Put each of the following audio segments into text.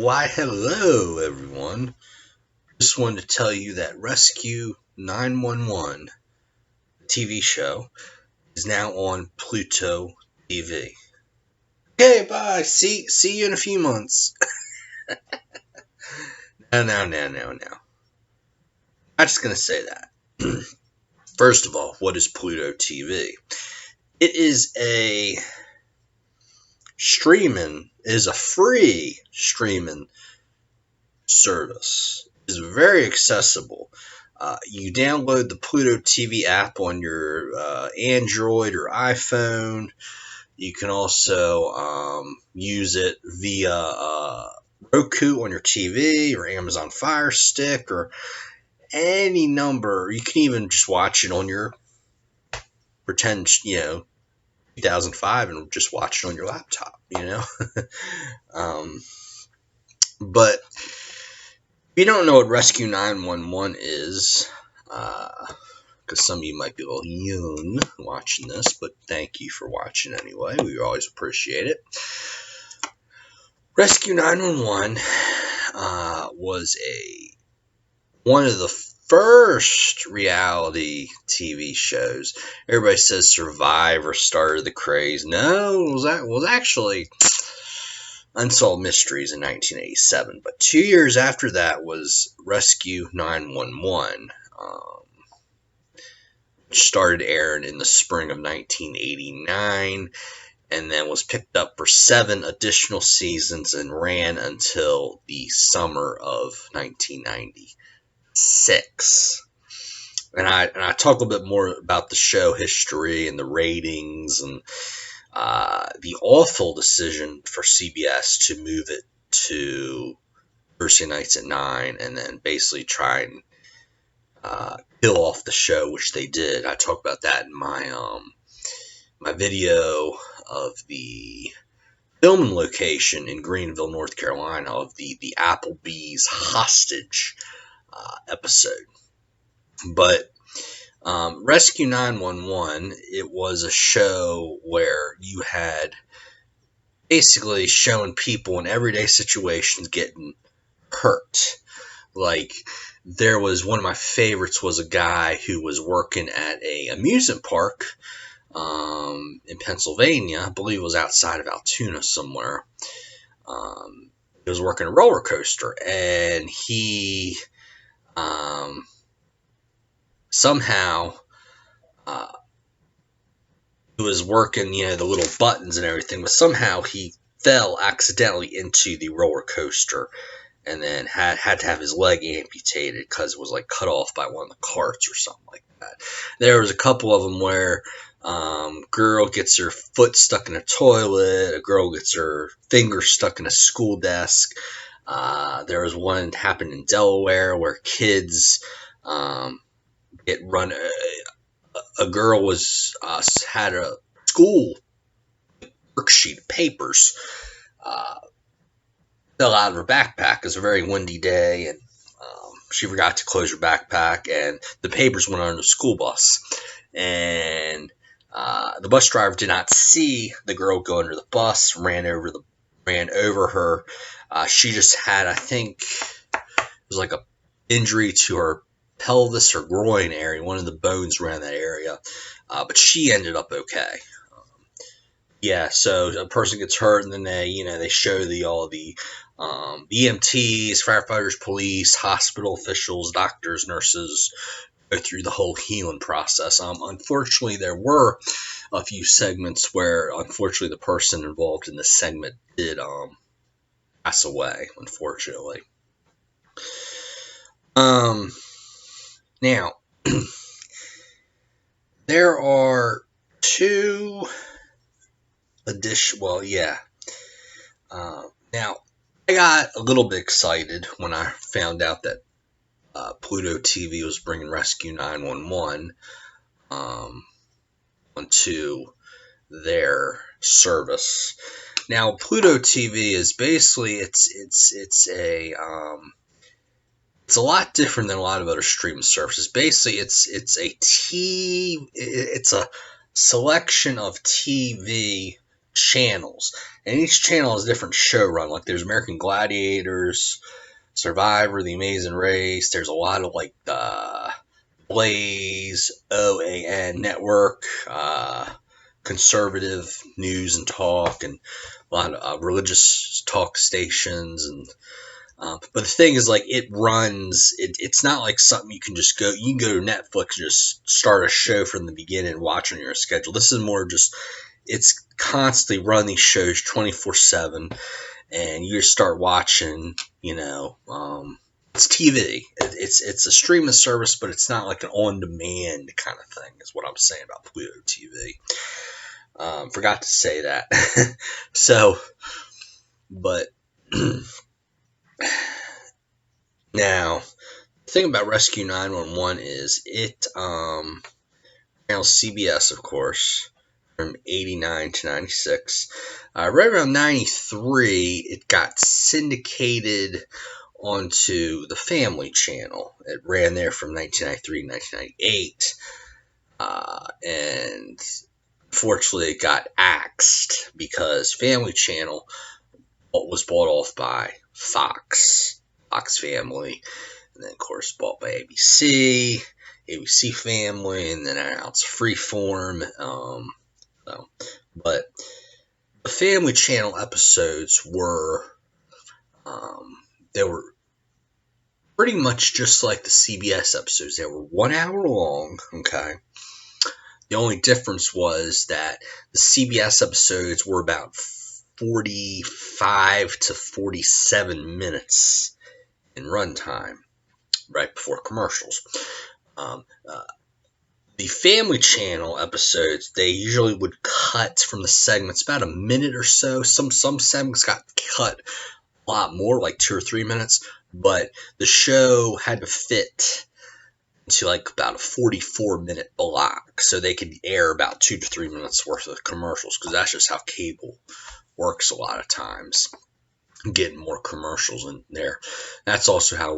Why, hello, everyone. Just wanted to tell you that Rescue 911 TV show is now on Pluto TV. Okay, bye. See you in a few months. No. I'm just going to say that. First of all, what is Pluto TV? It is a free streaming service. It's very accessible. You download the Pluto TV app on your Android or iPhone. You can also use it via Roku on your TV or Amazon Fire Stick or any number. You can even just watch it on your pretend, 2005 and just watch it on your laptop, But if you don't know what Rescue 911 is, because some of you might be a little young watching this, but thank you for watching anyway. We always appreciate it. Rescue 911 was one of the first reality TV shows. Everybody says Survivor started the craze. No, it was actually Unsolved Mysteries in 1987. But 2 years after that was Rescue 911. Which started airing in the spring of 1989 and then was picked up for 7 additional seasons and ran until the summer of 1996. And I talk a little bit more about the show history and the ratings and the awful decision for CBS to move it to Thursday nights at 9 and then basically try and kill off the show, which they did. I talk about that in my my video of the filming location in Greenville, North Carolina, of the Applebee's hostage episode. But Rescue 911, it was a show where you had basically showing people in everyday situations getting hurt. Like, there was one of my favorites was a guy who was working at a amusement park in Pennsylvania. I believe it was outside of Altoona somewhere. He was working a roller coaster, and he somehow he was working, the little buttons and everything, but somehow he fell accidentally into the roller coaster and then had to have his leg amputated because it was like cut off by one of the carts or something like that. There was a couple of them where girl gets her foot stuck in a toilet, a girl gets her finger stuck in a school desk. There was one that happened in Delaware where kids get run. A girl had a school worksheet of papers fell out of her backpack. It was a very windy day, and she forgot to close her backpack, and the papers went on the school bus. And the bus driver did not see the girl go under the bus, ran over her. She just had, I think, it was like a injury to her pelvis or groin area. One of the bones around that area, but she ended up okay. So a person gets hurt, and then they show all the EMTs, firefighters, police, hospital officials, doctors, nurses go through the whole healing process. Unfortunately, there were a few segments where, unfortunately, the person involved in the segment did pass away, unfortunately. Now, there are 2 additional, now, I got a little bit excited when I found out that Pluto TV was bringing Rescue 911 onto their service. Now, Pluto TV is basically it's a lot different than a lot of other streaming services. Basically, it's a selection of TV channels, and each channel has a different show run. Like there's American Gladiators, Survivor, The Amazing Race. There's a lot of like Blaze, OAN Network, conservative news and talk, and a lot of religious talk stations. And but the thing is, like, it runs. It's not like something you can just go. You can go to Netflix and just start a show from the beginning and watch on your schedule. This is more just it's constantly run these shows 24/7, and you just start watching. It's TV. It's a streaming service, but it's not like an on-demand kind of thing. Is what I'm saying about Pluto TV. Forgot to say that. So, but now the thing about Rescue 911 is it channel CBS, of course, from 89 to 96. Right around 93, it got syndicated onto the Family Channel. It ran there from 1993 to 1998. And unfortunately, it got axed because Family Channel was bought off by Fox Family, and then, of course, bought by ABC Family, and then now it's Freeform. But the Family Channel episodes were they were pretty much just like the CBS episodes. They were 1 hour long. Okay. The only difference was that the CBS episodes were about 45 to 47 minutes in runtime, right before commercials. The Family Channel episodes, they usually would cut from the segments about a minute or so. Some segments got cut a lot more, like 2 or 3 minutes, but the show had to fit into like about a 44-minute block, so they could air about 2 to 3 minutes worth of commercials, because that's just how cable works a lot of times, getting more commercials in there. That's also how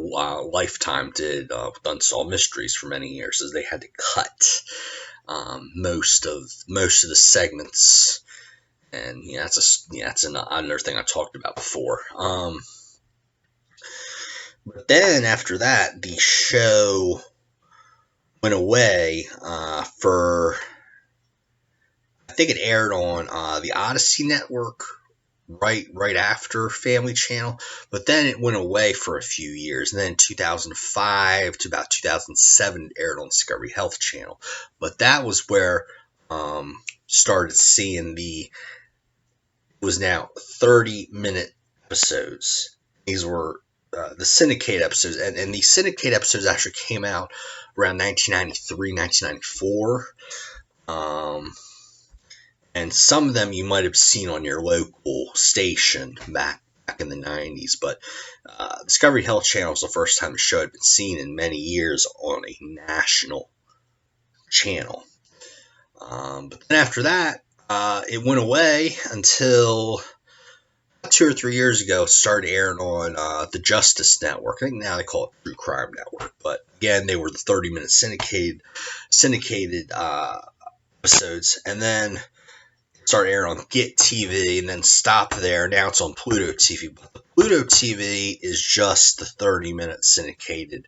Lifetime did with Unsolved Mysteries for many years, is they had to cut most of the segments, and that's another thing I talked about before. But then after that, the show went away for, I think it aired on the Odyssey Network right after Family Channel, but then it went away for a few years, and then 2005 to about 2007 it aired on Discovery Health Channel. But that was where started seeing it was now 30-minute episodes. These were the syndicated episodes, and the syndicated episodes actually came out around 1993, 1994. And some of them you might have seen on your local station back in the 90s, but Discovery Health Channel was the first time the show had been seen in many years on a national channel. But then after that, it went away until 2 or 3 years ago. It started airing on the Justice Network. I think now they call it True Crime Network, but again, they were the 30-minute syndicated episodes, and then started airing on Get TV, and then stopped there. Now it's on Pluto TV. But the Pluto TV is just the 30-minute syndicated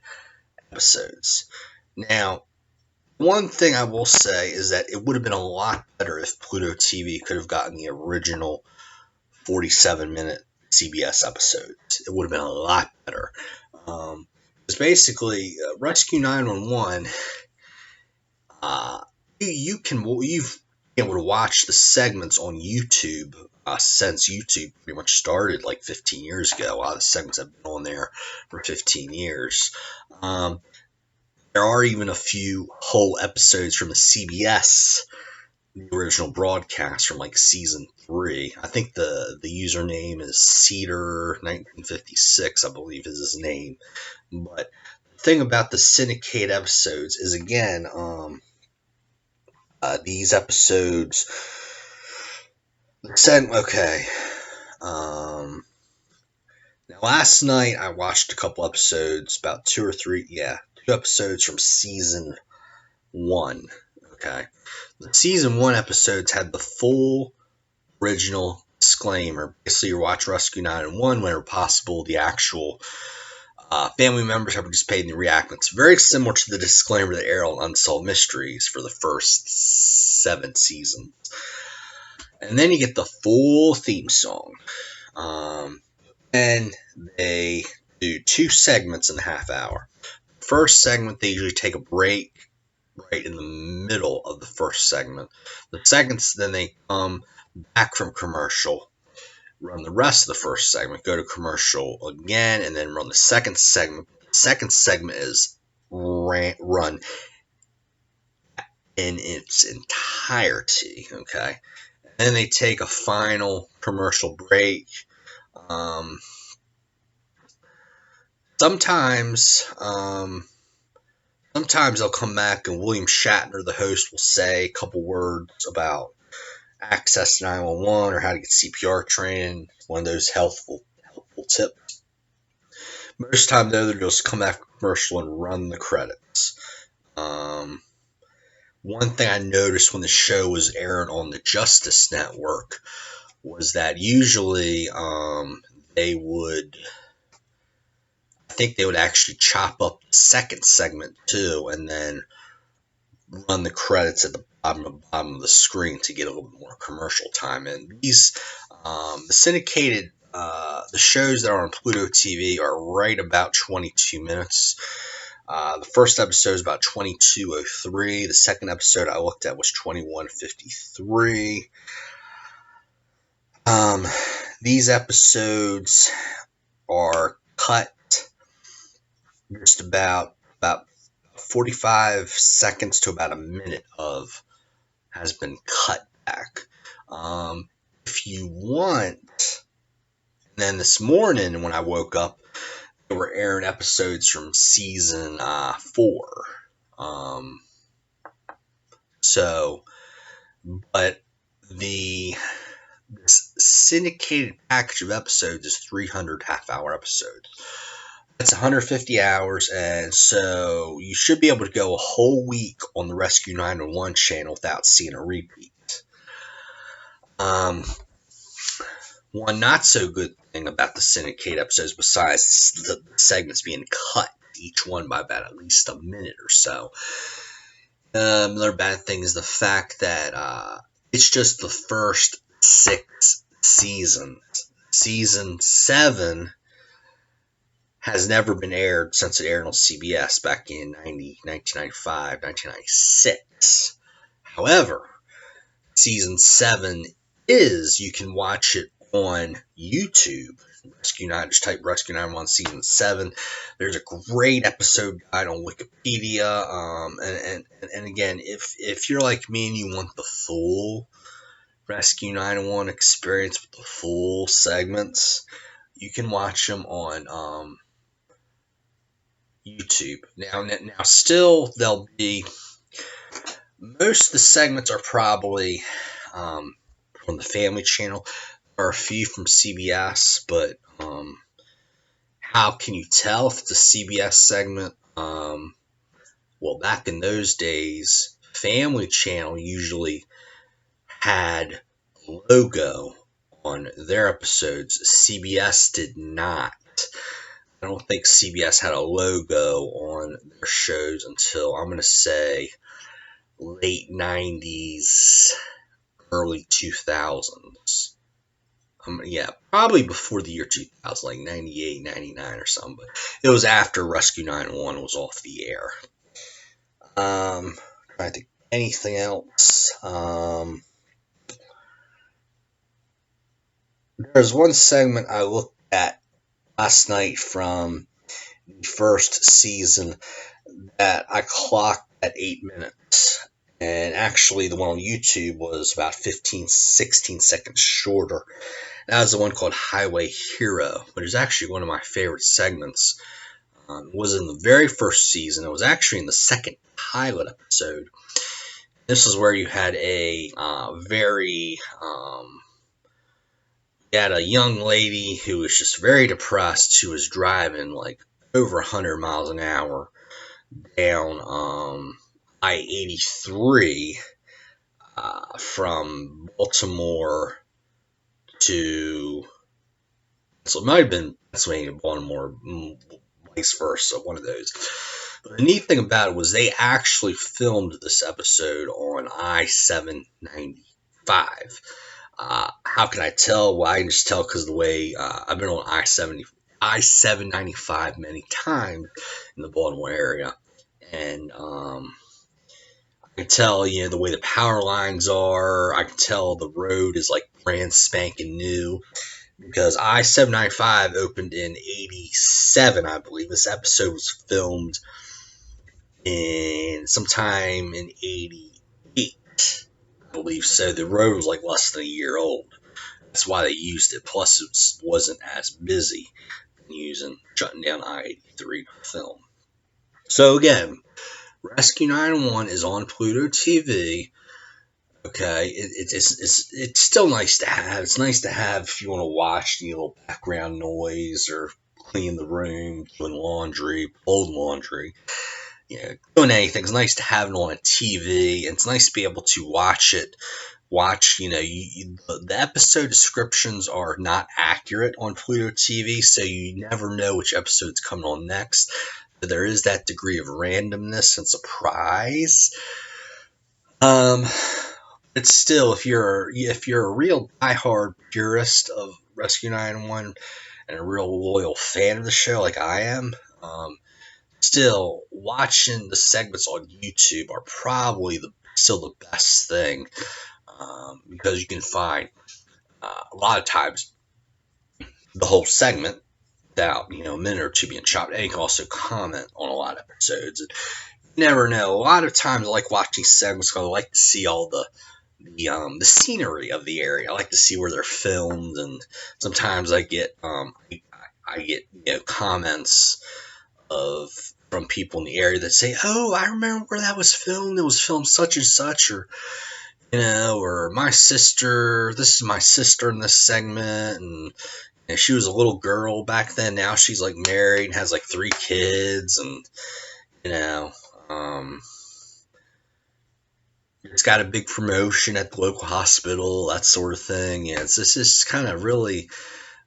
episodes. Now, one thing I will say is that it would have been a lot better if Pluto TV could have gotten the original 47-minute CBS episodes. It would have been a lot better. Because basically, Rescue 911, you've been able to watch the segments on YouTube since YouTube pretty much started like 15 years ago. A lot of the segments have been on there for 15 years. There are even a few whole episodes from the CBS, the original broadcast from like season 3. I think the username is Cedar1956, I believe is his name. But the thing about the syndicated episodes is, again, these episodes okay. Now last night I watched a couple episodes, about 2 or 3, 2 episodes from season 1. Okay. The season 1 episodes had the full original disclaimer. Basically, you're watching Rescue 911 whenever possible. The actual family members have participated in the reenactments. Very similar to the disclaimer that aired on Unsolved Mysteries for the first 7 seasons. And then you get the full theme song. And they do 2 segments in a half hour. First segment, they usually take a break right in the middle of the first segment. The seconds, then they come back from commercial, run the rest of the first segment, go to commercial again, and then run the second segment. The second segment is run in its entirety, okay? And then they take a final commercial break. Sometimes they'll come back and William Shatner, the host, will say a couple words about access to 911 or how to get CPR training. One of those helpful tips. Most of the time, though, they'll just come back from commercial and run the credits. One thing I noticed when the show was airing on the Justice Network was that usually they would actually chop up the second segment too, and then run the credits at the bottom of the screen to get a little bit more commercial time in. These, the syndicated, the shows that are on Pluto TV are right about 22 minutes. The first episode is about 22:03. The second episode I looked at was 21:53. These episodes are cut just about 45 seconds to about a minute of has been cut back. If you want, and then this morning when I woke up, they were airing episodes from season 4. But this syndicated package of episodes is 300 half-hour episodes. That's 150 hours, and so you should be able to go a whole week on the Rescue 911 channel without seeing a repeat. One not so good thing about the syndicated episodes, besides the segments being cut, each one by about at least a minute or so. Another bad thing is the fact that it's just the first 6 seasons. Season 7 has never been aired since it aired on CBS back in 1995, 1996. However, season 7 you can watch it on YouTube. Just type Rescue 911 season 7. There's a great episode guide on Wikipedia. And again, if you're like me and you want the full Rescue 911 experience with the full segments, you can watch them on YouTube. Now still they'll be, most of the segments are probably from the Family Channel. There are a few from CBS, but how can you tell if it's a CBS segment? Well, back in those days, Family Channel usually had a logo on their episodes. CBS did not. I don't think CBS had a logo on their shows until, I'm going to say, late 90s, early 2000s. Yeah, probably before the year 2000, like 98, 99 or something. But it was after Rescue 911 was off the air. Trying to think anything else. There's one segment I looked at last night from the first season that I clocked at 8 minutes. And actually, the one on YouTube was about 16 seconds shorter. That was the one called Highway Hero, which is actually one of my favorite segments. It was in the very first season. It was actually in the second pilot episode. This is where you had a young lady who was just very depressed. She was driving like over 100 miles an hour down I-83 from Baltimore to, so it might have been Pennsylvania, Baltimore, vice versa, one of those. But the neat thing about it was they actually filmed this episode on I-795. How can I tell? Well, I can just tell because the way I've been on I-795 many times in the Baltimore area, and I can tell, the way the power lines are. I can tell the road is like brand spanking new because I-795 opened in '87, I believe. This episode was filmed in sometime in '88, I believe. So the road was like less than a year old. That's why they used it. Plus, it wasn't as busy shutting down I-83 to film. So again, Rescue 911 is on Pluto TV. Okay, it's still nice to have. It's nice to have if you want to watch a little background noise or clean the room, doing laundry, fold laundry, doing anything. It's nice to have it on a TV, and it's nice to be able to watch it. The episode descriptions are not accurate on Pluto TV, so you never know which episode's coming on next. But there is that degree of randomness and surprise. But still, if you're a real diehard purist of Rescue 911 and a real loyal fan of the show like I am, still watching the segments on YouTube are probably still the best thing, because you can find a lot of times the whole segment without a minute or two being chopped, and you can also comment on a lot of episodes. And you never know. A lot of times I like watching segments because I like to see all the scenery of the area. I like to see where they're filmed, and sometimes I get comments from people in the area that say, "Oh, I remember where that was filmed. It was filmed such and such," or or my sister. This is my sister in this segment, and she was a little girl back then. Now she's like married and has like 3 kids, and it's got a big promotion at the local hospital, that sort of thing. Yeah, it's just kind of really,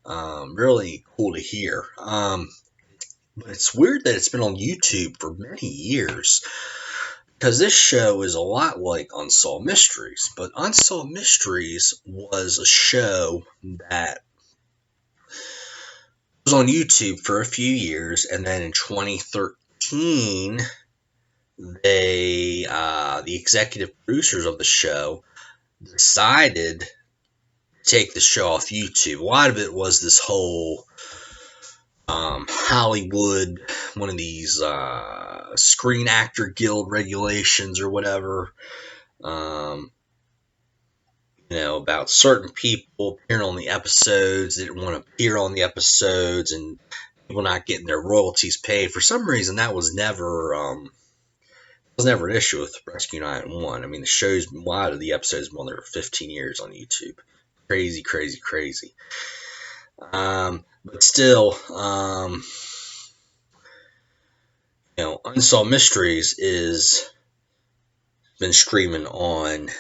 really cool to hear. But it's weird that it's been on YouTube for many years, because this show is a lot like Unsolved Mysteries. But Unsolved Mysteries was a show that was on YouTube for a few years, and then in 2013, the executive producers of the show decided to take the show off YouTube. A lot of it was this whole Hollywood, one of these Screen Actor Guild regulations or whatever, about certain people appearing on the episodes, they didn't want to appear on the episodes, and people not getting their royalties paid. For some reason, that was never an issue with Rescue 911. I mean, the show's, a lot of the episodes have been there for 15 years on YouTube. Crazy, crazy, crazy. But still, Unsolved Mysteries is been streaming on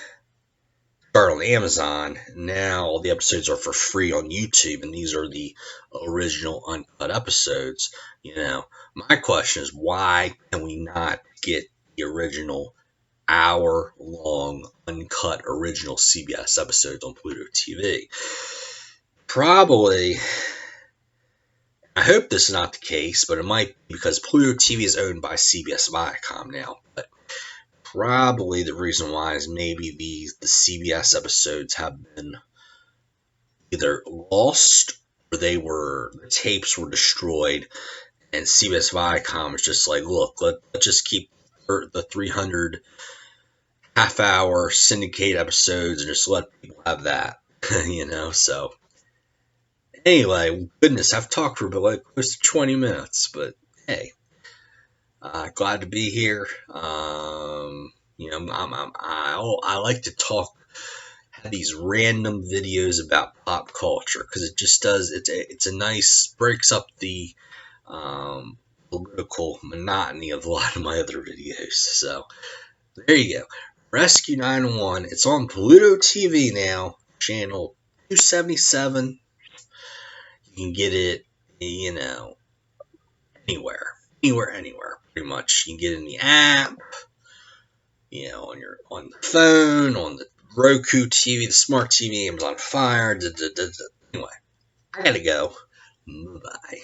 Amazon. Now all the episodes are for free on YouTube, and these are the original uncut episodes. My question is, why can we not get the original hour-long uncut original CBS episodes on Pluto TV? Probably, I hope this is not the case, but it might be because Pluto TV is owned by CBS Viacom now. But probably the reason why is maybe the CBS episodes have been either lost or the tapes were destroyed, and CBS Viacom is just like, look, let's just keep the 300 half-hour syndicated episodes and just let people have that, so. Anyway, goodness, I've talked for like close to 20 minutes, but hey, glad to be here. I like to have these random videos about pop culture, because it just does. It's a nice, breaks up the political monotony of a lot of my other videos. So there you go. Rescue 911. It's on Pluto TV now, channel $277. You can get it, anywhere, pretty much. You can get it in the app, on the phone, on the Roku TV, the smart TV, Amazon Fire. Anyway, I gotta go. Bye.